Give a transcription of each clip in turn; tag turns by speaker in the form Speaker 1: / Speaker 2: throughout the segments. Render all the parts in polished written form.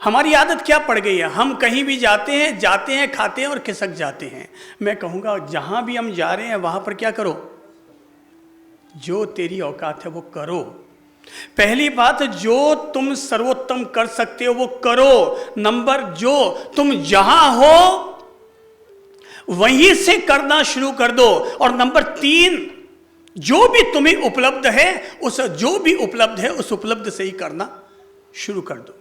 Speaker 1: हमारी आदत क्या पड़ गई है, हम कहीं भी जाते हैं खाते हैं और खिसक जाते हैं। मैं कहूँगा जहाँ भी हम जा रहे हैं वहाँ पर क्या करो, जो तेरी औकात है वो करो। पहली बात, जो तुम सर्वोत्तम कर सकते हो वो करो। नंबर, जो तुम जहां हो वहीं से करना शुरू कर दो। और नंबर 3, जो भी तुम्हें उपलब्ध है उस उपलब्ध से ही करना शुरू कर दो।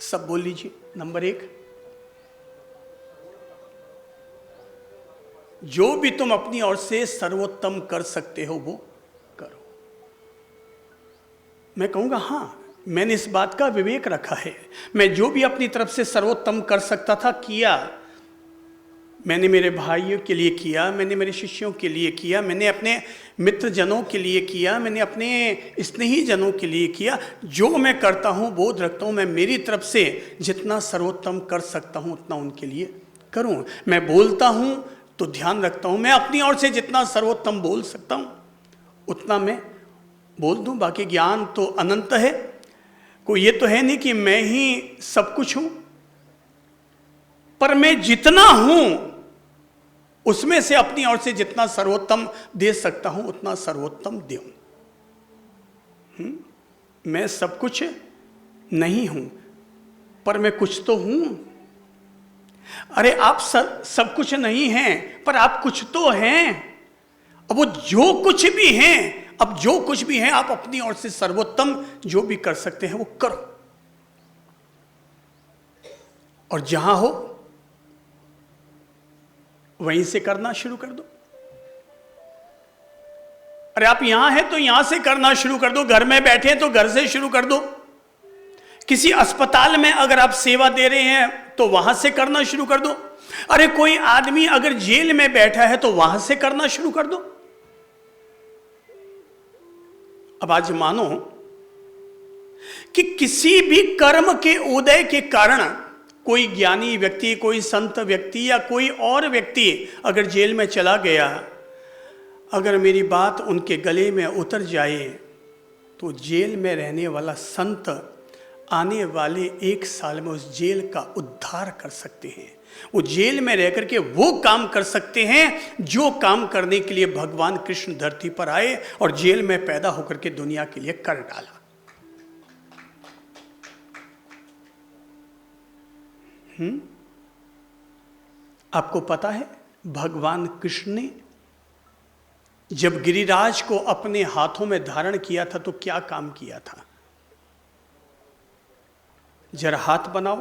Speaker 1: सब बोल लीजिए। नंबर 1, जो भी तुम अपनी ओर से सर्वोत्तम कर सकते हो वो करो। मैं कहूँगा हाँ, मैंने इस बात का विवेक रखा है। मैं जो भी अपनी तरफ से सर्वोत्तम कर सकता था किया। मैंने मेरे भाइयों के लिए किया, मैंने मेरे शिष्यों के लिए किया, मैंने अपने मित्रजनों के लिए किया, मैंने अपने स्नेही जनों के लिए किया। जो मैं करता हूँ बोध रखता हूँ मैं मेरी तरफ से जितना सर्वोत्तम कर सकता हूँ उतना उनके लिए करूँ। मैं बोलता हूँ तो ध्यान रखता हूँ मैं अपनी ओर से जितना सर्वोत्तम बोल सकता हूँ उतना मैं बोल दूँ। बाकी ज्ञान तो अनंत है, कोई ये तो है नहीं कि मैं ही सब कुछ हूँ, पर मैं जितना हूँ उसमें से अपनी ओर से जितना सर्वोत्तम दे सकता हूं उतना सर्वोत्तम दूं। मैं सब कुछ नहीं हूं, पर मैं कुछ तो हूं। अरे आप सब कुछ नहीं हैं, पर आप कुछ तो हैं। अब वो जो कुछ भी हैं, आप अपनी ओर से सर्वोत्तम जो भी कर सकते हैं वो करो। और जहां हो वहीं से करना शुरू कर दो। अरे आप यहां हैं तो यहां से करना शुरू कर दो, घर में बैठे हैं तो घर से शुरू कर दो। किसी अस्पताल में अगर आप सेवा दे रहे हैं तो वहां से करना शुरू कर दो। अरे कोई आदमी अगर जेल में बैठा है तो वहां से करना शुरू कर दो। अब आज मानो कि किसी भी कर्म के उदय के कारण कोई ज्ञानी व्यक्ति, कोई संत व्यक्ति या कोई और व्यक्ति अगर जेल में चला गया, अगर मेरी बात उनके गले में उतर जाए तो जेल में रहने वाला संत आने वाले 1 साल में उस जेल का उद्धार कर सकते हैं। वो जेल में रह करके वो काम कर सकते हैं जो काम करने के लिए भगवान कृष्ण धरती पर आए और जेल में पैदा होकर के दुनिया के लिए कर डाला। आपको पता है भगवान कृष्ण ने जब गिरिराज को अपने हाथों में धारण किया था तो क्या काम किया था? जरा हाथ बनाओ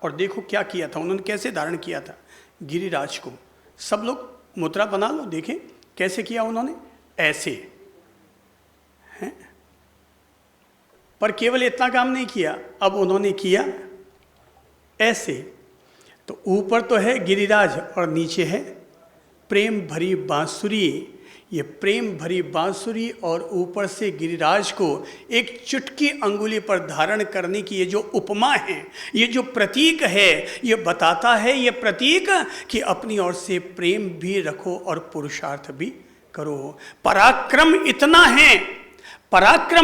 Speaker 1: और देखो क्या किया था उन्होंने, कैसे धारण किया था गिरिराज को। सब लोग मुद्रा बना लो, देखें कैसे किया उन्होंने। ऐसे हैं, पर केवल इतना काम नहीं किया, अब उन्होंने किया ऐसे। तो ऊपर तो है गिरिराज और नीचे है प्रेम भरी बांसुरी। ये प्रेम भरी बांसुरी और ऊपर से गिरिराज को एक चुटकी अंगुली पर धारण करने की ये जो उपमा है, ये जो प्रतीक है, ये बताता है ये प्रतीक कि अपनी ओर से प्रेम भी रखो और पुरुषार्थ भी करो। पराक्रम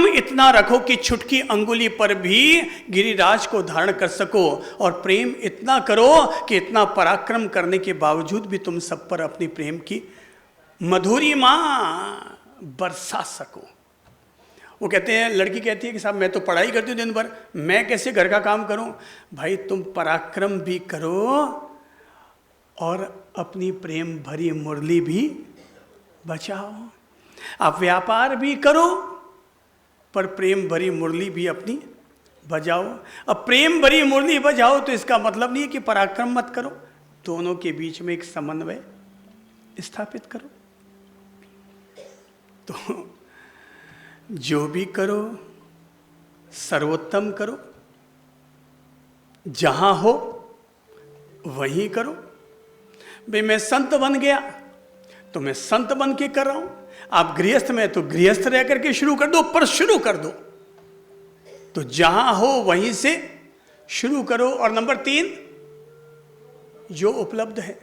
Speaker 1: इतना रखो कि छुटकी अंगुली पर भी गिरिराज को धारण कर सको, और प्रेम इतना करो कि इतना पराक्रम करने के बावजूद भी तुम सब पर अपनी प्रेम की मधुरिमा बरसा सको। वो कहते हैं, लड़की कहती है कि साहब मैं तो पढ़ाई करती हूँ दिन भर, मैं कैसे घर का काम करूँ? भाई तुम पराक्रम भी करो और अपनी प्रेम भरी मुरली भी बचाओ। आप व्यापार भी करो पर प्रेम भरी मुरली भी अपनी बजाओ। अब प्रेम भरी मुरली बजाओ तो इसका मतलब नहीं है कि पराक्रम मत करो, दोनों के बीच में एक समन्वय स्थापित करो। तो जो भी करो सर्वोत्तम करो, जहां हो वहीं करो। भाई मैं संत बन गया तो मैं संत बन के कर रहा हूं, आप गृहस्थ में तो गृहस्थ रह करके शुरू कर दो, पर शुरू कर दो तो जहां हो वहीं से शुरू करो। और नंबर 3, जो उपलब्ध है।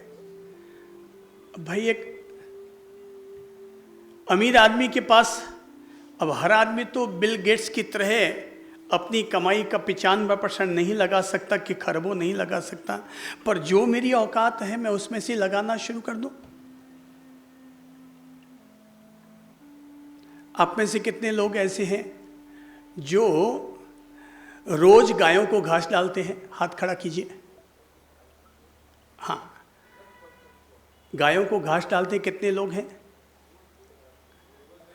Speaker 1: भाई एक अमीर आदमी के पास, अब हर आदमी तो बिल गेट्स की तरह अपनी कमाई का 95% नहीं लगा सकता कि खरबों नहीं लगा सकता, पर जो मेरी औकात है मैं उसमें से लगाना शुरू कर दूं। आप में से कितने लोग ऐसे हैं जो रोज गायों को घास डालते हैं? हाथ खड़ा कीजिए। हाँ, गायों को घास डालते कितने लोग हैं?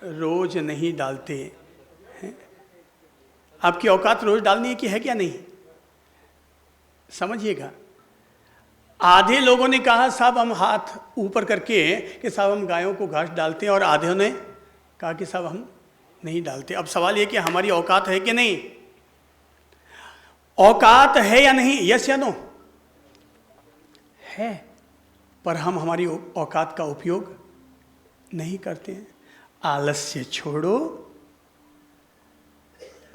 Speaker 1: रोज नहीं डालते हैं। आपकी औकात रोज डालने की है क्या? नहीं। समझिएगा, आधे लोगों ने कहा साहब हम हाथ ऊपर करके कि साहब हम गायों को घास डालते हैं, और आधे ने कहा कि साहब हम नहीं डालते। अब सवाल ये कि हमारी औकात है कि नहीं? औकात है या नहीं? यस या नो? है, पर हम हमारी औकात का उपयोग नहीं करते हैं। आलस्य छोड़ो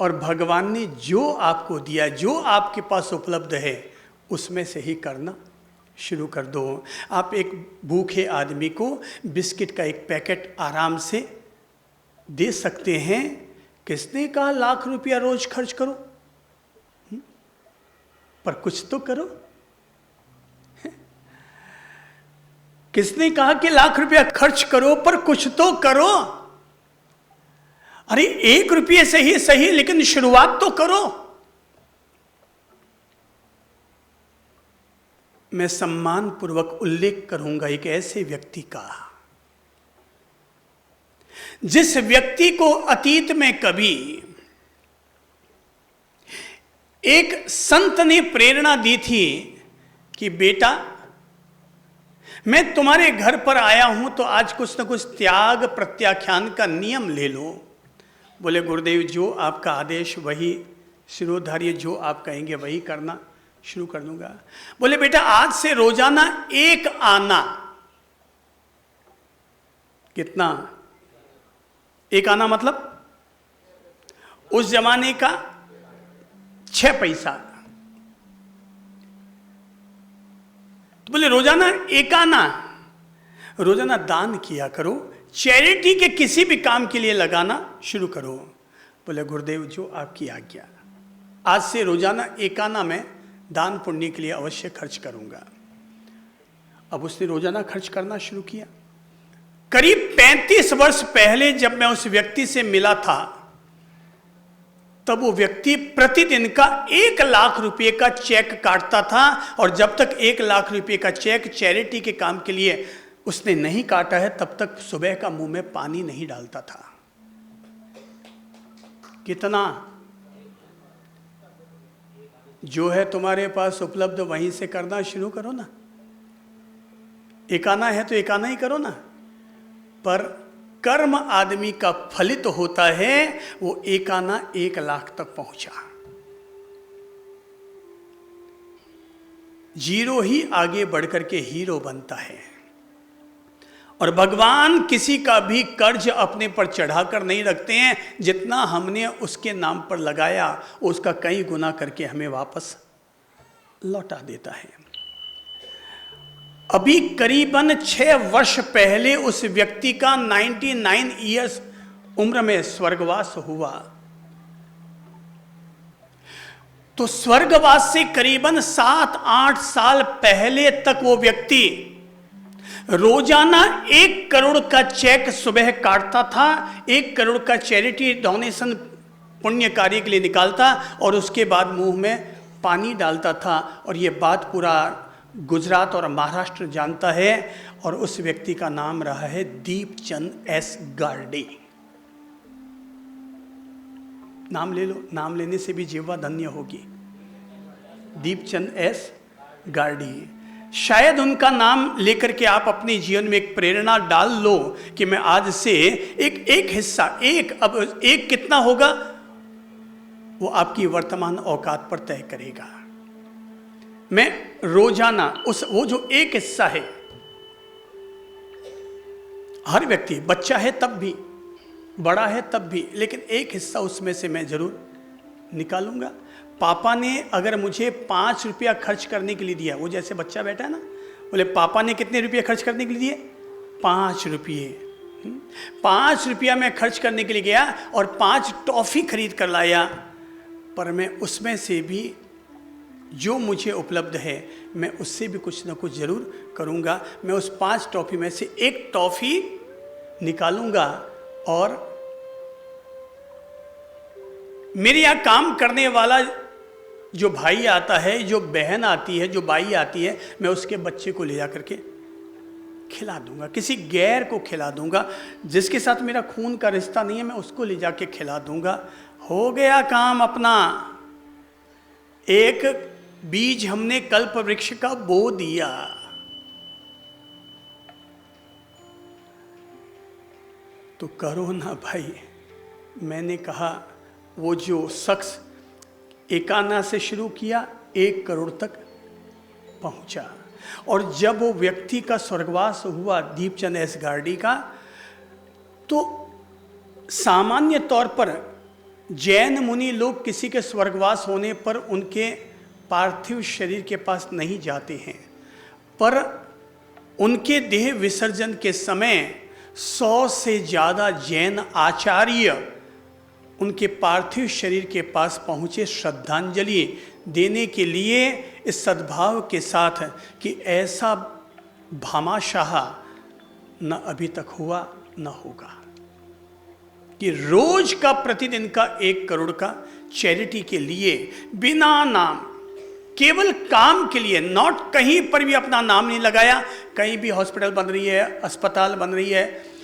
Speaker 1: और भगवान ने जो आपको दिया, जो आपके पास उपलब्ध है, उसमें से ही करना शुरू कर दो। आप एक भूखे आदमी को बिस्किट का एक पैकेट आराम से दे सकते हैं। किसने कहा लाख रुपया रोज खर्च करो? पर कुछ तो करो। किसने कहा कि लाख रुपया खर्च करो, पर कुछ तो करो? अरे 1 रुपये से ही सही, लेकिन शुरुआत तो करो। मैं सम्मान पूर्वक उल्लेख करूंगा एक ऐसे व्यक्ति का, जिस व्यक्ति को अतीत में कभी एक संत ने प्रेरणा दी थी कि बेटा मैं तुम्हारे घर पर आया हूं तो आज कुछ न कुछ त्याग प्रत्याख्यान का नियम ले लो। बोले गुरुदेव जो आपका आदेश वही शिरोधार्य, जो आप कहेंगे वही करना शुरू कर दूंगा। बोले बेटा आज से रोजाना 1 आना। कितना? 1 आना मतलब उस जमाने का 6 पैसा। तो बोले रोजाना 1 आना रोजाना दान किया करो, चैरिटी के किसी भी काम के लिए लगाना शुरू करो। बोले गुरुदेव जो आपकी आज्ञा, आज से रोजाना 1 आना मैं दान पुण्य के लिए अवश्य खर्च करूंगा। अब उसने रोजाना खर्च करना शुरू किया। करीब 35 वर्ष पहले जब मैं उस व्यक्ति से मिला था, तब वो व्यक्ति प्रतिदिन का 1 लाख रुपए का चेक काटता था, और जब तक 1 लाख रुपए का चेक चैरिटी के काम के लिए उसने नहीं काटा है, तब तक सुबह का मुंह में पानी नहीं डालता था। कितना? जो है तुम्हारे पास उपलब्ध वहीं से करना शुरू करो ना। 1 आना है तो 1 आना ही करो ना। पर कर्म आदमी का फलित होता है, वो 1 आना 1 लाख तक पहुंचा। 0 ही आगे बढ़कर के हीरो बनता है। और भगवान किसी का भी कर्ज अपने पर चढ़ाकर नहीं रखते हैं। जितना हमने उसके नाम पर लगाया उसका कई गुना करके हमें वापस लौटा देता है। अभी करीबन 6 वर्ष पहले उस व्यक्ति का 99 ईयर्स उम्र में स्वर्गवास हुआ। तो स्वर्गवास से करीबन 7-8 साल पहले तक वो व्यक्ति रोजाना 1 करोड़ का चेक सुबह काटता था, 1 करोड़ का चैरिटी डोनेशन पुण्य कार्य के लिए निकालता, और उसके बाद मुंह में पानी डालता था। और ये बात पूरा गुजरात और महाराष्ट्र जानता है। और उस व्यक्ति का नाम रहा है दीपचंद एस गार्डे। नाम ले लो, नाम लेने से भी जीवा धन्य होगी। दीपचंद एस गार्डे। शायद उनका नाम लेकर के आप अपने जीवन में एक प्रेरणा डाल लो कि मैं आज से एक हिस्सा, अब एक कितना होगा वो आपकी वर्तमान औकात पर तय करेगा। मैं रोजाना वो जो एक हिस्सा है, हर व्यक्ति, बच्चा है तब भी, बड़ा है तब भी, लेकिन एक हिस्सा उसमें से मैं जरूर निकालूंगा। पापा ने अगर मुझे 5 रुपया खर्च करने के लिए दिया, वो जैसे बच्चा बैठा है ना, बोले पापा ने कितने रुपये खर्च करने के लिए दिए? 5 रुपये। 5 रुपया मैं खर्च करने के लिए गया और 5 टॉफी खरीद कर लाया। पर मैं उसमें से भी जो मुझे उपलब्ध है मैं उससे भी कुछ ना कुछ ज़रूर करूँगा। मैं उस 5 टॉफ़ी में से एक टॉफ़ी निकालूँगा और मेरे यहाँ काम करने वाला जो भाई आता है, जो बहन आती है, जो बाई आती है, मैं उसके बच्चे को ले जा करके खिला दूंगा, किसी गैर को खिला दूंगा, जिसके साथ मेरा खून का रिश्ता नहीं है मैं उसको ले जाके खिला दूंगा। हो गया काम अपना। एक बीज हमने कल्प वृक्ष का बो दिया। तो करो ना भाई। मैंने कहा वो जो शख्स 1 आना से शुरू किया 1 करोड़ तक पहुंचा, और जब वो व्यक्ति का स्वर्गवास हुआ दीपचंद एस गार्डी का, तो सामान्य तौर पर जैन मुनि लोग किसी के स्वर्गवास होने पर उनके पार्थिव शरीर के पास नहीं जाते हैं, पर उनके देह विसर्जन के समय 100 से ज़्यादा जैन आचार्य उनके पार्थिव शरीर के पास पहुँचे श्रद्धांजलि देने के लिए, इस सद्भाव के साथ कि ऐसा भामाशाह न अभी तक हुआ न होगा, कि रोज का प्रतिदिन का 1 करोड़ का चैरिटी के लिए बिना नाम, केवल काम के लिए, नॉट कहीं पर भी अपना नाम नहीं लगाया। कहीं भी हॉस्पिटल बन रही है, अस्पताल बन रही है,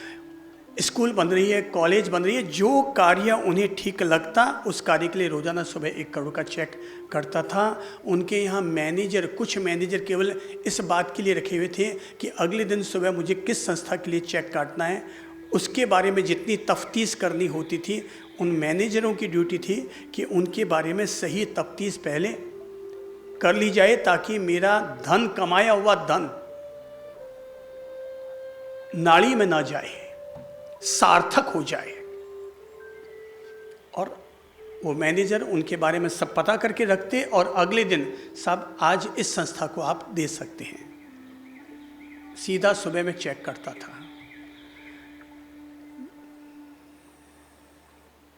Speaker 1: स्कूल बन रही है, कॉलेज बन रही है, जो कार्य उन्हें ठीक लगता उस कार्य के लिए रोजाना सुबह 1 करोड़ का चेक करता था। उनके यहाँ मैनेजर, कुछ मैनेजर केवल इस बात के लिए रखे हुए थे कि अगले दिन सुबह मुझे किस संस्था के लिए चेक काटना है, उसके बारे में जितनी तफ्तीश करनी होती थी उन मैनेजरों की ड्यूटी थी कि उनके बारे में सही तफ्तीश पहले कर ली जाए, ताकि मेरा धन, कमाया हुआ धन नाली में ना जाए, सार्थक हो जाए। और वो मैनेजर उनके बारे में सब पता करके रखते और अगले दिन सब आज इस संस्था को आप दे सकते हैं, सीधा सुबह में चेक करता था।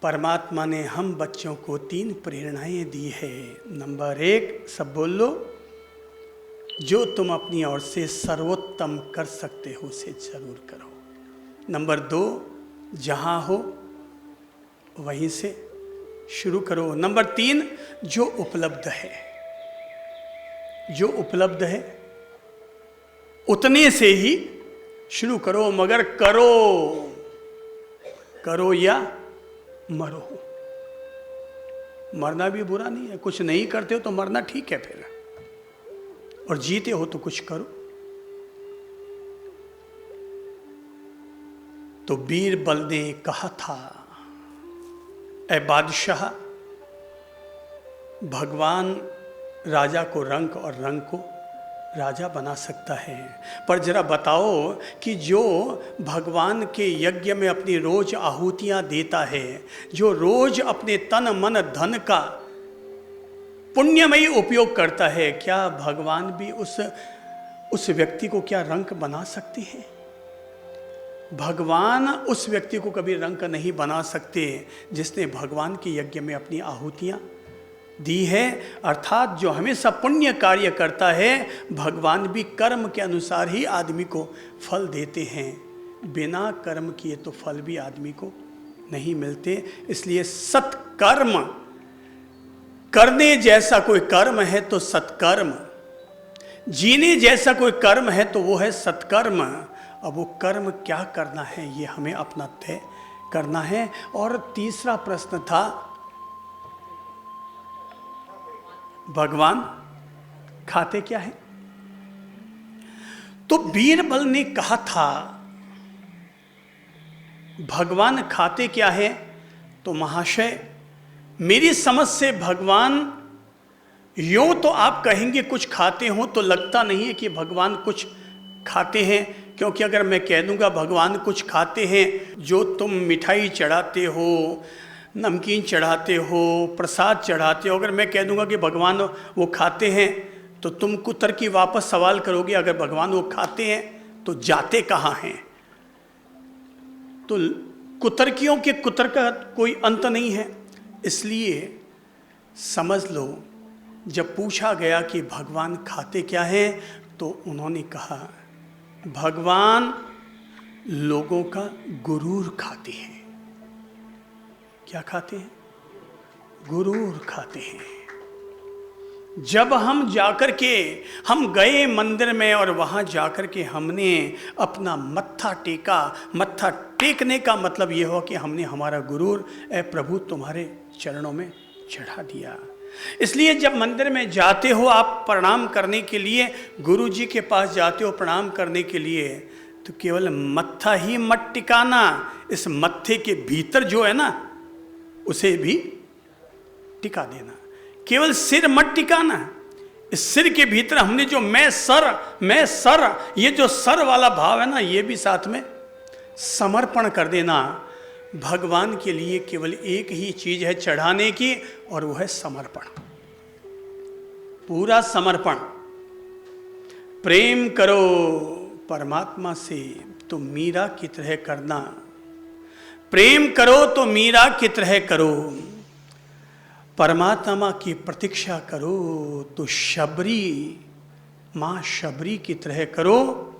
Speaker 1: परमात्मा ने हम बच्चों को 3 प्रेरणाएं दी है। नंबर 1, सब बोल लो, जो तुम अपनी ओर से सर्वोत्तम कर सकते हो उसे जरूर करो। नंबर 2, जहाँ हो वहीं से शुरू करो। नंबर 3, जो उपलब्ध है, जो उपलब्ध है उतने से ही शुरू करो, मगर करो, करो या मरो। मरना भी बुरा नहीं है, कुछ नहीं करते हो तो मरना ठीक है फिर, और जीते हो तो कुछ करो। तो बीरबल ने कहा था, ऐ बादशाह, भगवान राजा को रंक और रंक को राजा बना सकता है, पर जरा बताओ कि जो भगवान के यज्ञ में अपनी रोज आहुतियां देता है, जो रोज अपने तन मन धन का पुण्यमयी उपयोग करता है, क्या भगवान भी उस व्यक्ति को क्या रंक बना सकते हैं? भगवान उस व्यक्ति को कभी रंक नहीं बना सकते जिसने भगवान के यज्ञ में अपनी आहुतियां दी है। अर्थात जो हमेशा पुण्य कार्य करता है, भगवान भी कर्म के अनुसार ही आदमी को फल देते हैं, बिना कर्म किए तो फल भी आदमी को नहीं मिलते। इसलिए सत्कर्म करने जैसा कोई कर्म है तो सत्कर्म, जीने जैसा कोई कर्म है तो वो है सत्कर्म। अब वो कर्म क्या करना है ये हमें अपना तय करना है। और तीसरा प्रश्न था, भगवान खाते क्या है? तो बीरबल ने कहा था भगवान खाते क्या है? तो महाशय, मेरी समझ से भगवान, यूं तो आप कहेंगे कुछ खाते हो तो लगता नहीं है कि भगवान कुछ खाते हैं, क्योंकि अगर मैं कह दूंगा भगवान कुछ खाते हैं, जो तुम मिठाई चढ़ाते हो, नमकीन चढ़ाते हो, प्रसाद चढ़ाते हो, अगर मैं कह दूंगा कि भगवान वो खाते हैं तो तुम कुतर की वापस सवाल करोगे, अगर भगवान वो खाते हैं तो जाते कहाँ हैं? तो कुतर्कियों के कुतर का कोई अंत नहीं है। इसलिए समझ लो, जब पूछा गया कि भगवान खाते क्या है, तो उन्होंने कहा भगवान लोगों का गुरूर खाते हैं। क्या खाते हैं? गुरूर खाते हैं। जब हम जाकर के हम गए मंदिर में और वहाँ जाकर के हमने अपना मत्था टेका, मत्था टेकने का मतलब ये हो कि हमने हमारा गुरूर ए प्रभु तुम्हारे चरणों में चढ़ा दिया। इसलिए जब मंदिर में जाते हो आप प्रणाम करने के लिए, गुरु जी के पास जाते हो प्रणाम करने के लिए, तो केवल मत्था ही मत टिकाना, इस मत्थे के भीतर जो है ना उसे भी टिका देना। केवल सिर मत टिकाना, इस सिर के भीतर हमने जो मैं सर, ये जो सर वाला भाव है ना, ये भी साथ में समर्पण कर देना। भगवान के लिए केवल एक ही चीज है चढ़ाने की, और वो है समर्पण, पूरा समर्पण। प्रेम करो परमात्मा से तो मीरा की तरह करना, प्रेम करो तो मीरा की तरह करो, परमात्मा की प्रतीक्षा करो तो शबरी, माँ शबरी की तरह करो।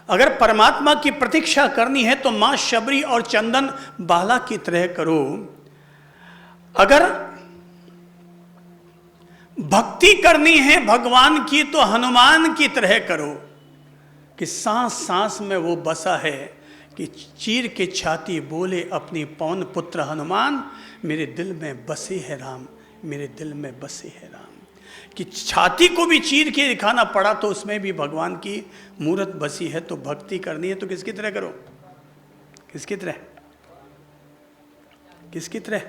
Speaker 1: अगर परमात्मा की प्रतीक्षा करनी है तो माँ शबरी और चंदन बाला की तरह करो। अगर भक्ति करनी है भगवान की तो हनुमान की तरह करो, कि सांस सांस में वो बसा है, कि चीर के छाती बोले अपनी पवन पुत्र हनुमान, मेरे दिल में बसे है राम, मेरे दिल में बसे है राम। कि छाती को भी चीर के दिखाना पड़ा तो उसमें भी भगवान की मूर्त बसी है। तो भक्ति करनी है तो किसकी तरह करो? किसकी तरह? किसकी तरह?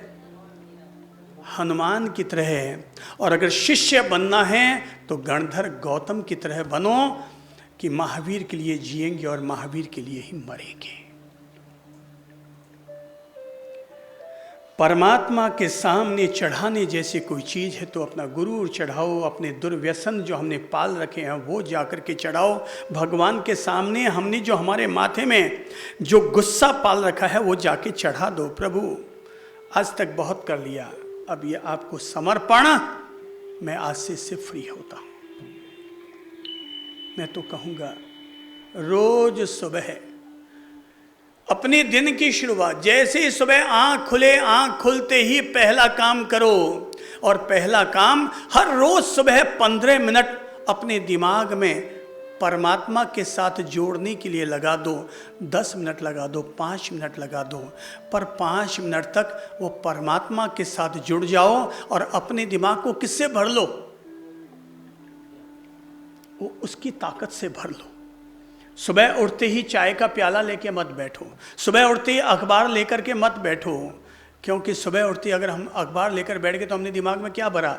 Speaker 1: हनुमान की तरह। और अगर शिष्य बनना है तो गणधर गौतम की तरह बनो, कि महावीर के लिए जिएंगे और महावीर के लिए ही मरेंगे। परमात्मा के सामने चढ़ाने जैसी कोई चीज़ है तो अपना गुरूर चढ़ाओ, अपने दुर्व्यसन जो हमने पाल रखे हैं वो जाकर के चढ़ाओ। भगवान के सामने हमने जो हमारे माथे में जो गुस्सा पाल रखा है वो जाके चढ़ा दो। प्रभु आज तक बहुत कर लिया, अब ये आपको समर्पण, मैं आज से इससे फ्री होता हूँ। मैं तो कहूँगा रोज सुबह अपने दिन की शुरुआत, जैसे ही सुबह आँख खुले, आँख खुलते ही पहला काम करो। और पहला काम हर रोज सुबह 15 मिनट अपने दिमाग में परमात्मा के साथ जोड़ने के लिए लगा दो। 10 मिनट लगा दो, 5 मिनट लगा दो, पर 5 मिनट तक वो परमात्मा के साथ जुड़ जाओ और अपने दिमाग को किससे भर लो? वो उसकी ताकत से भर लो। सुबह उठते ही चाय का प्याला लेके मत बैठो, सुबह उठते ही अखबार लेकर के मत बैठो, क्योंकि सुबह उठते ही अगर हम अखबार लेकर बैठ गए तो हमने दिमाग में क्या भरा?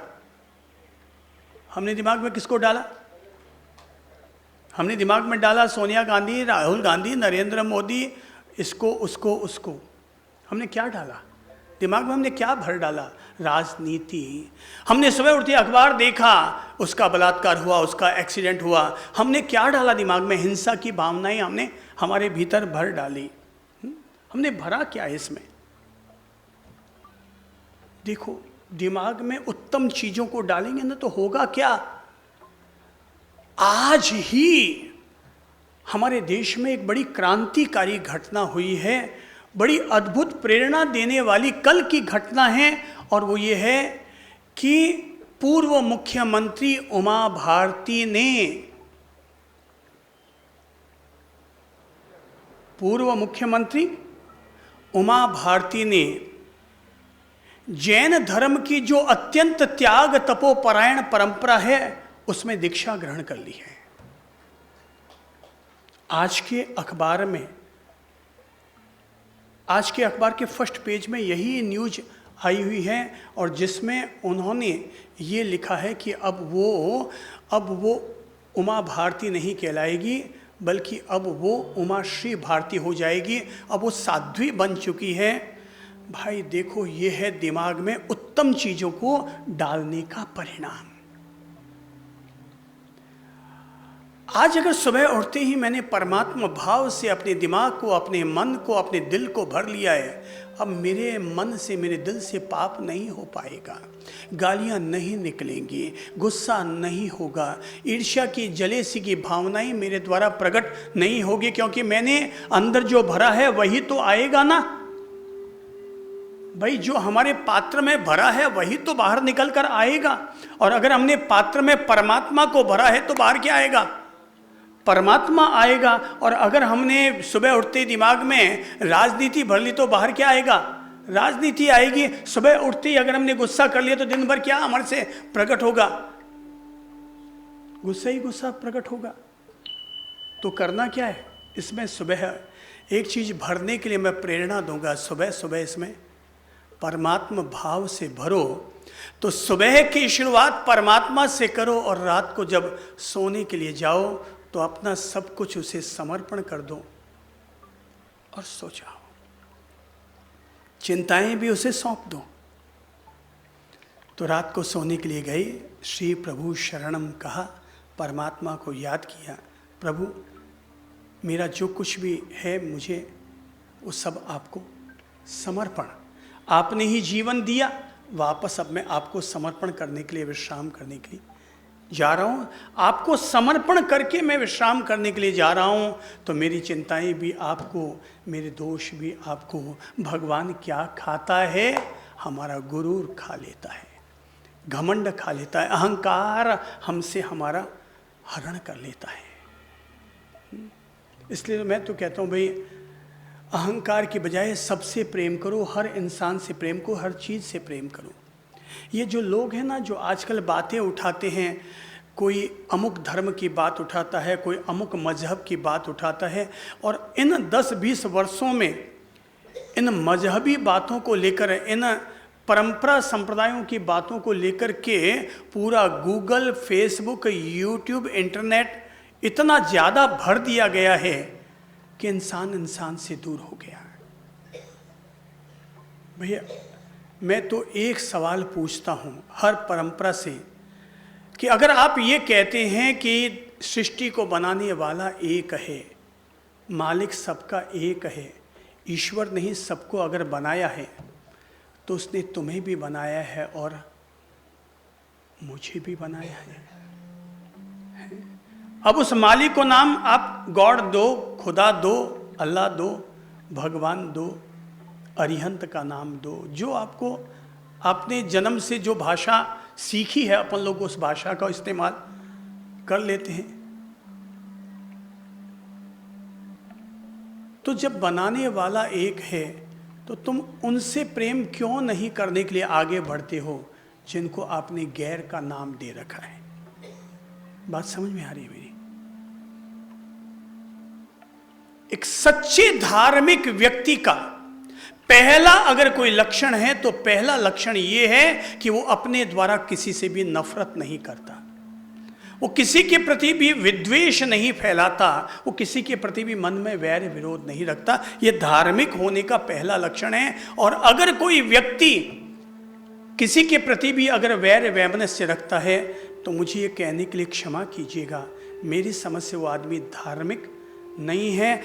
Speaker 1: हमने दिमाग में किसको डाला? हमने दिमाग में डाला सोनिया गांधी, राहुल गांधी, नरेंद्र मोदी, इसको उसको उसको। हमने क्या डाला दिमाग में? हमने क्या भर डाला? राजनीति। हमने सुबह उठते अखबार देखा, उसका बलात्कार हुआ, उसका एक्सीडेंट हुआ, हमने क्या डाला दिमाग में? हिंसा की भावनाएं हमने हमारे भीतर भर डाली। हमने भरा क्या इसमें? देखो, दिमाग में उत्तम चीजों को डालेंगे ना तो होगा क्या? आज ही हमारे देश में एक बड़ी क्रांतिकारी घटना हुई है, बड़ी अद्भुत प्रेरणा देने वाली कल की घटना है, और वो ये है कि पूर्व मुख्यमंत्री उमा भारती ने, पूर्व मुख्यमंत्री उमा भारती ने जैन धर्म की जो अत्यंत त्याग तपोपरायण परंपरा है उसमें दीक्षा ग्रहण कर ली है। आज के अखबार में, आज के अखबार के फर्स्ट पेज में यही न्यूज आई हुई है, और जिसमें उन्होंने ये लिखा है कि अब वो उमा भारती नहीं कहलाएगी, बल्कि अब वो उमा श्री भारती हो जाएगी। अब वो साध्वी बन चुकी है। भाई देखो, ये है दिमाग में उत्तम चीजों को डालने का परिणाम। आज अगर सुबह उठते ही मैंने परमात्मा भाव से अपने दिमाग को, अपने मन को, अपने दिल को भर लिया है, अब मेरे मन से, मेरे दिल से पाप नहीं हो पाएगा, गालियां नहीं निकलेंगी, गुस्सा नहीं होगा, ईर्ष्या की, जलेसी की भावनाएं मेरे द्वारा प्रकट नहीं होगी, क्योंकि मैंने अंदर जो भरा है वही तो आएगा ना भाई। जो हमारे पात्र में भरा है वही तो बाहर निकल कर आएगा। और अगर हमने पात्र में परमात्मा को भरा है तो बाहर क्या आएगा? परमात्मा आएगा। और अगर हमने सुबह उठते दिमाग में राजनीति भर ली तो बाहर क्या आएगा? राजनीति आएगी। सुबह उठते ही अगर हमने गुस्सा कर लिया तो दिन भर क्या हमारे से प्रकट होगा? गुस्सा ही गुस्सा प्रकट होगा। तो करना क्या है इसमें? सुबह एक चीज भरने के लिए मैं प्रेरणा दूंगा, सुबह सुबह इसमें परमात्मा भाव से भरो। तो सुबह की शुरुआत परमात्मा से करो और रात को जब सोने के लिए जाओ तो अपना सब कुछ उसे समर्पण कर दो और सो जाओ। चिंताएं भी उसे सौंप दो। तो रात को सोने के लिए गए, श्री प्रभु शरणम कहा, परमात्मा को याद किया, प्रभु मेरा जो कुछ भी है मुझे वो सब आपको समर्पण। आपने ही जीवन दिया, वापस अब मैं आपको समर्पण करने के लिए, विश्राम करने के लिए जा रहा हूँ। आपको समर्पण करके मैं विश्राम करने के लिए जा रहा हूँ। तो मेरी चिंताएं भी आपको, मेरे दोष भी आपको। भगवान क्या खाता है? हमारा गुरूर खा लेता है, घमंड खा लेता है, अहंकार हमसे हमारा हरण कर लेता है। इसलिए मैं तो कहता हूँ भाई, अहंकार की बजाय सबसे प्रेम करो, हर इंसान से प्रेम करो, हर चीज़ से प्रेम करो। ये जो लोग हैं ना, जो आजकल बातें उठाते हैं, कोई अमुक धर्म की बात उठाता है, कोई अमुक मजहब की बात उठाता है, और इन 10-20 वर्षों में इन मजहबी बातों को लेकर, इन परंपरा संप्रदायों की बातों को लेकर के पूरा गूगल, फेसबुक, यूट्यूब, इंटरनेट इतना ज़्यादा भर दिया गया है कि इंसान से दूर हो गया। भैया मैं तो एक सवाल पूछता हूँ हर परंपरा से कि अगर आप ये कहते हैं कि सृष्टि को बनाने वाला एक है, मालिक सबका एक है, ईश्वर ने ही सबको अगर बनाया है तो उसने तुम्हें भी बनाया है और मुझे भी बनाया है। अब उस मालिक को नाम आप गॉड दो, खुदा दो, अल्लाह दो, भगवान दो, अरिहंत का नाम दो, जो आपको आपने जन्म से जो भाषा सीखी है, अपन लोग उस भाषा का इस्तेमाल कर लेते हैं। तो जब बनाने वाला एक है तो तुम उनसे प्रेम क्यों नहीं करने के लिए आगे बढ़ते हो जिनको आपने गैर का नाम दे रखा है? बात समझ में आ रही है मेरी? एक सच्चे धार्मिक व्यक्ति का पहला अगर कोई लक्षण है तो पहला लक्षण यह है कि वो अपने द्वारा किसी से भी नफरत नहीं करता, वो किसी के प्रति भी विद्वेष नहीं फैलाता, वो किसी के प्रति भी मन में वैर विरोध नहीं रखता। ये धार्मिक होने का पहला लक्षण है। और अगर कोई व्यक्ति किसी के प्रति भी अगर वैर वैमनस्य रखता है तो मुझे ये कहने के लिए क्षमा कीजिएगा, मेरी समझ से वो आदमी धार्मिक नहीं है।